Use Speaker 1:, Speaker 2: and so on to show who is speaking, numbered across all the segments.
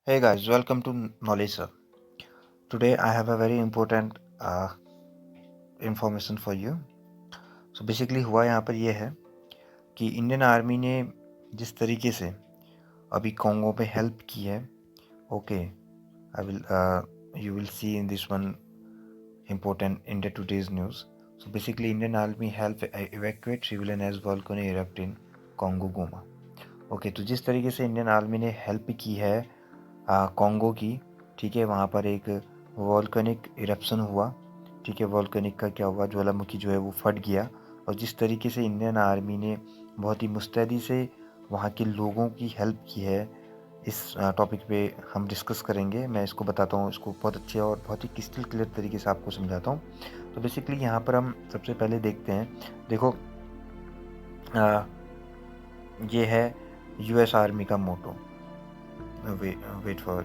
Speaker 1: Hey guys, welcome to Knowledge Sir. Today I have a very important information for you. So basically हुआ यहाँ पर ये है कि इंडियन आर्मी ने जिस तरीके से अभी कॉन्गो पे हेल्प की है, okay, I will you will see in this one important India today's news. So basically Indian Army help evacuate civilian as volcano erupt in Congo Goma. Okay, तो जिस तरीके से इंडियन आर्मी ने help की है Congo की, ठीक है, वहाँ पर एक वॉल्केनिक इरप्शन हुआ, ठीक है। वॉल्केनिक का क्या हुआ, ज्वालामुखी जो है वो फट गया, और जिस तरीके से इंडियन आर्मी ने बहुत ही मुस्तैदी से वहाँ के लोगों की हेल्प की है, इस टॉपिक पे हम डिस्कस करेंगे। मैं इसको बताता हूँ, इसको बहुत अच्छे और बहुत ही क्रिस्टल क्लियर तरीके से आपको समझाता हूँ। तो बेसिकली यहाँ पर हम सबसे पहले देखते हैं, देखो ये है यूएस आर्मी का motto. Wait for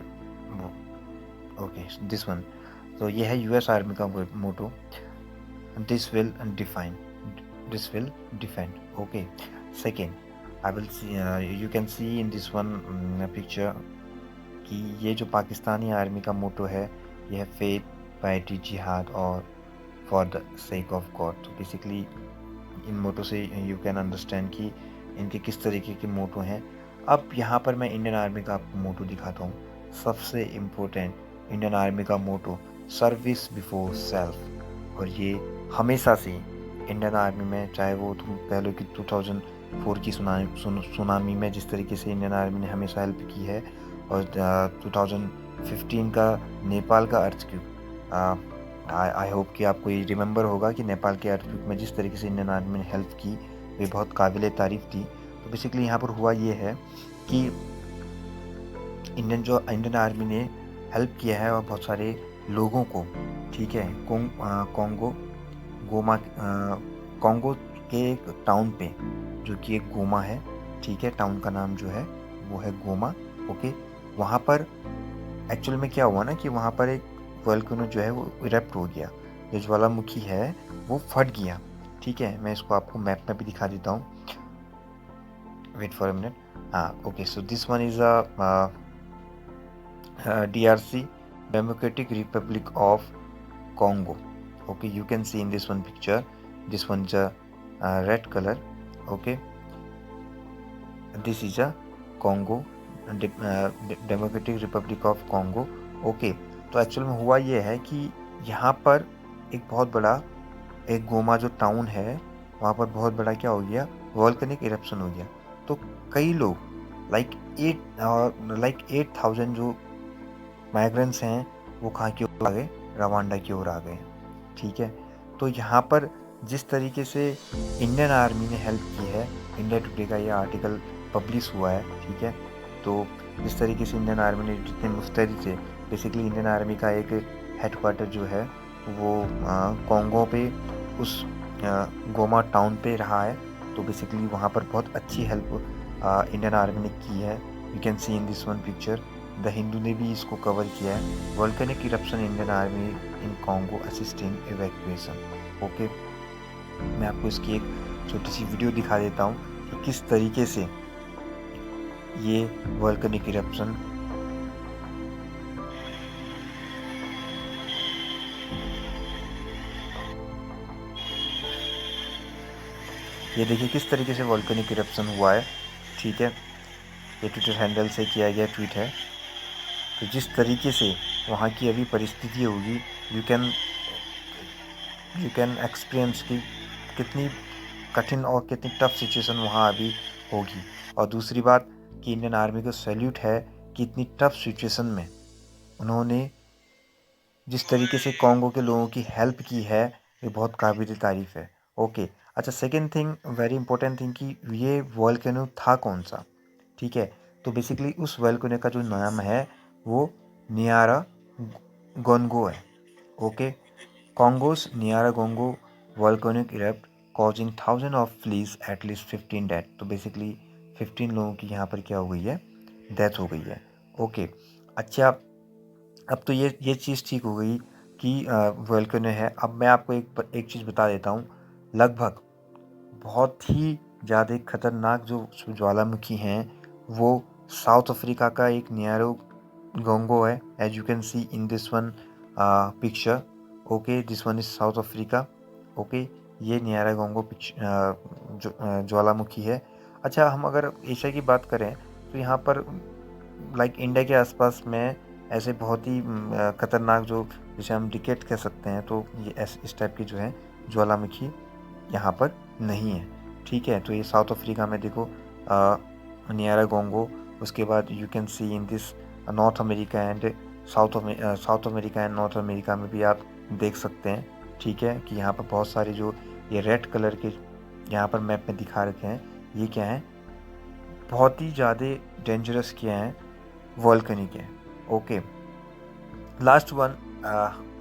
Speaker 1: okay this one. तो ये है यूएस आर्मी का motto, this will define, this will defend. Okay, second, I will see, you can see in this one picture कि ये जो पाकिस्तानी आर्मी का मोटो है, ये है फेथ, पाइटी, जिहाद और for the sake of God. तो बेसिकली इन मोटो से यू कैन अंडरस्टैंड कि इनके किस तरीके के मोटो हैं। अब यहाँ पर मैं इंडियन आर्मी का आपको मोटो दिखाता हूँ। सबसे इम्पोर्टेंट इंडियन आर्मी का मोटो, सर्विस बिफोर सेल्फ। और ये हमेशा से इंडियन आर्मी में, चाहे वो तुम कह लो कि 2004 की सुनामी में जिस तरीके से इंडियन आर्मी ने हमेशा हेल्प की है, और 2015 का नेपाल का अर्थक्वेक, आई होप कि आपको ये रिमेंबर होगा कि नेपाल के अर्थक्वेक में जिस तरीके से इंडियन आर्मी ने हेल्प की, वे बहुत काबिल तारीफ़ थी। तो बेसिकली यहाँ पर हुआ ये है कि इंडियन आर्मी ने हेल्प किया है और बहुत सारे लोगों को, ठीक है, कॉन्गो गोमा कॉन्गो के एक टाउन पे, जो कि एक गोमा है, ठीक है, टाउन का नाम जो है वो है गोमा। ओके, वहाँ पर एक्चुअल में क्या हुआ ना कि वहाँ पर एक वोल्केनो जो है वो इरप्ट हो गया, जो ज्वालामुखी है वो फट गया, ठीक है। मैं इसको आपको मैप में भी दिखा देता हूँ, वेट फॉर अ मिनट। हाँ, okay, so this one is a DRC, Democratic Republic of Congo. Okay, you can see in this one picture, this one is a red color. Okay, this is a Congo, Democratic Republic of Congo. Okay, तो actual में हुआ ये है कि यहाँ पर एक बहुत बड़ा, एक गोमा जो टाउन है, वहाँ पर बहुत बड़ा क्या हो गया, वॉल्केनिक इरप्शन हो गया। तो कई लोग लाइक 8,000 जो माइग्रेंट्स हैं वो कहाँ की ओर आ गए, रवांडा की ओर आ गए, ठीक है। तो यहाँ पर जिस तरीके से इंडियन आर्मी ने हेल्प की है, इंडिया टुडे का ये आर्टिकल पब्लिश हुआ है, ठीक है। तो जिस तरीके से इंडियन आर्मी ने जितने मुस्तैदी थे, बेसिकली इंडियन आर्मी का एक हेडक्वार्टर जो है वो कॉन्गो पे उस गोमा टाउन पे रहा है। तो बेसिकली वहाँ पर बहुत अच्छी हेल्प इंडियन आर्मी ने की है। You can see in this one picture, the Hindu ने भी इसको कवर किया है, वोल्केनिक इरप्शन इंडियन आर्मी इन कॉन्गो असिस्टिंग इवैक्यूएशन। ओके, मैं आपको इसकी एक छोटी सी वीडियो दिखा देता हूँ कि किस तरीके से ये वोल्केनिक इरप्शन, ये देखिए किस तरीके से वोल्केनिक इरप्शन हुआ है, ठीक है। ये ट्विटर हैंडल से किया गया ट्वीट है। तो जिस तरीके से वहाँ की अभी परिस्थिति होगी, you can you can experience कि कितनी कठिन और कितनी टफ सिचुएशन वहाँ अभी होगी। और दूसरी बात कि इंडियन आर्मी को सैल्यूट है कि इतनी टफ सिचुएशन में उन्होंने जिस तरीके से कॉन्गो के लोगों की हेल्प की है, ये बहुत काबिल तारीफ़ है। ओके, अच्छा, second thing, very important thing कि ये वोल्केनो था कौन सा, ठीक है। तो बेसिकली उस वोल्केनो का जो नाम है वो नियारा गोनगो है। Okay, Congo's Nyiragongo volcanic erupt causing thousands of fleas, at least 15 dead। तो बेसिकली 15 लोगों की यहाँ पर क्या हो गई है, डेथ हो गई है। ओके, अच्छा, अब तो ये चीज़ ठीक हो गई कि वोल्केनो है। अब मैं आपको एक चीज़ बता देता हूँ, लगभग बहुत ही ज़्यादा खतरनाक जो ज्वालामुखी हैं वो साउथ अफ्रीका का एक नियारो Congo है, as you can see in this one picture. Okay, this one is South Africa. Okay, ये नियारा गोंगो ज्वालामुखी है। अच्छा, हम अगर एशिया की बात करें तो यहाँ पर लाइक इंडिया के आसपास में ऐसे बहुत ही खतरनाक जो जिसे हम डिकेट कह सकते हैं, तो ये इस टाइप की जो है ज्वालामुखी यहाँ पर नहीं है। ठीक है, तो ये साउथ अफ्रीका में देखो नियारा गोंगो। उसके बाद you can see in this north America and south America and north America में भी आप देख सकते हैं। ठीक है, कि यहाँ पर बहुत सारे जो ये रेड कलर के यहाँ पर मैप में दिखा रखे हैं, ये क्या है, बहुत ही ज़्यादा डेंजरस क्या है, वोल्केनिक है। Okay, last one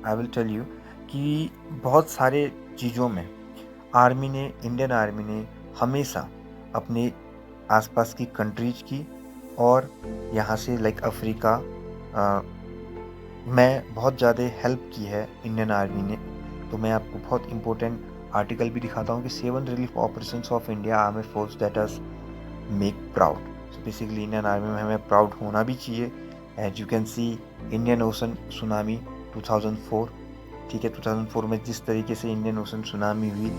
Speaker 1: I will tell you कि बहुत सारे चीज़ों में इंडियन आर्मी ने हमेशा अपने आसपास की कंट्रीज की और यहाँ से लाइक अफ्रीका में बहुत ज़्यादा हेल्प की है इंडियन आर्मी ने। तो मैं आपको बहुत इंपॉर्टेंट आर्टिकल भी दिखाता हूँ कि 7 relief operations of India army force that us make proud. So basically Indian army में हमें प्राउड होना भी चाहिए। As you can see Indian Ocean tsunami 2004। ठीक है, 2004 में जिस तरीके से इंडियन ओशन सुनामी हुई,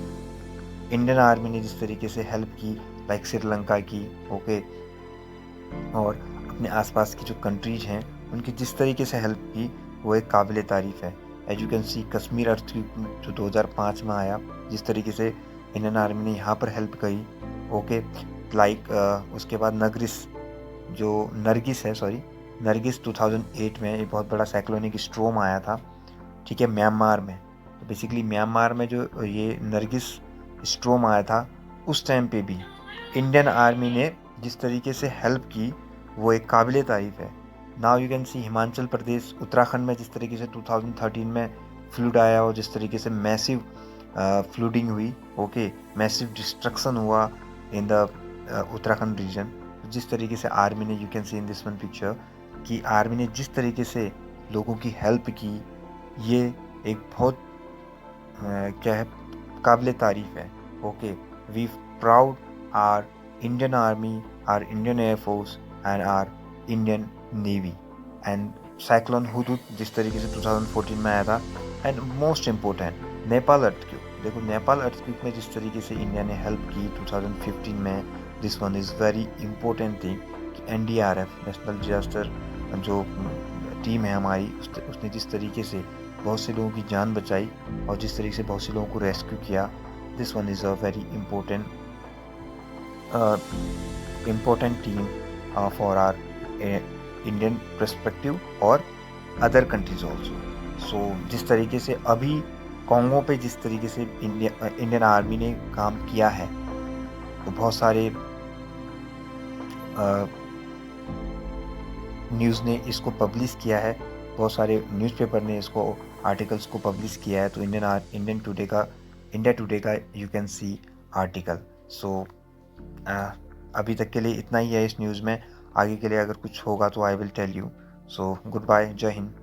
Speaker 1: इंडियन आर्मी ने जिस तरीके से हेल्प की लाइक श्रीलंका की, ओके, और अपने आसपास की जो कंट्रीज हैं उनकी जिस तरीके से हेल्प की, वो एक काबिल तारीफ़ है। As you can see Kashmir earthquake जो 2005 में आया, जिस तरीके से इंडियन आर्मी ने यहाँ पर हेल्प करी। ओके, लाइक उसके बाद नरगिस 2008 में एक बहुत बड़ा साइक्लोनिक स्ट्रोम आया था। ठीक है, म्यांमार में। तो बेसिकली म्यांमार में जो ये नरगिस स्ट्रोम आया था, उस टाइम पे भी इंडियन आर्मी ने जिस तरीके से हेल्प की, वो एक काबिल तारीफ़ है। Now you can see Himachal Pradesh, Uttarakhand में जिस तरीके से 2013 में फ्लूड आया और जिस तरीके से मैसिव फ्लूडिंग हुई, ओके, मैसिव डिस्ट्रक्शन हुआ इन द उत्तराखंड रीजन। जिस तरीके से आर्मी ने, you can see in this one picture, कि आर्मी ने जिस तरीके से लोगों की हेल्प की, ये एक बहुत क्या है, काबिल तारीफ़ है। Okay, we proud our Indian army, our Indian air force and our Indian navy. And cyclone Hudhud जिस तरीके से 2014 में आया था। And most important Nepal earthquake. देखो, नेपाल अर्थक्वेक में जिस तरीके से इंडिया ने हेल्प की 2015 में, this one is very important thing कि NDRF नेशनल डिजास्टर जो टीम है हमारी, उसने जिस तरीके से बहुत से लोगों की जान बचाई और जिस तरीके से बहुत से लोगों को रेस्क्यू किया, this one is a very important team for our Indian perspective और अदर कंट्रीज ऑल्सो। सो जिस तरीके से अभी कॉन्गो पे जिस तरीके से इंडियन आर्मी ने काम किया है, तो बहुत सारे न्यूज़ ने इसको पब्लिश किया है, बहुत सारे न्यूज़पेपर ने इसको आर्टिकल्स को पब्लिश किया है। तो इंडिया टुडे का यू कैन सी आर्टिकल। सो अभी तक के लिए इतना ही है इस न्यूज़ में। आगे के लिए अगर कुछ होगा तो I will tell you. So good bye, जय हिंद।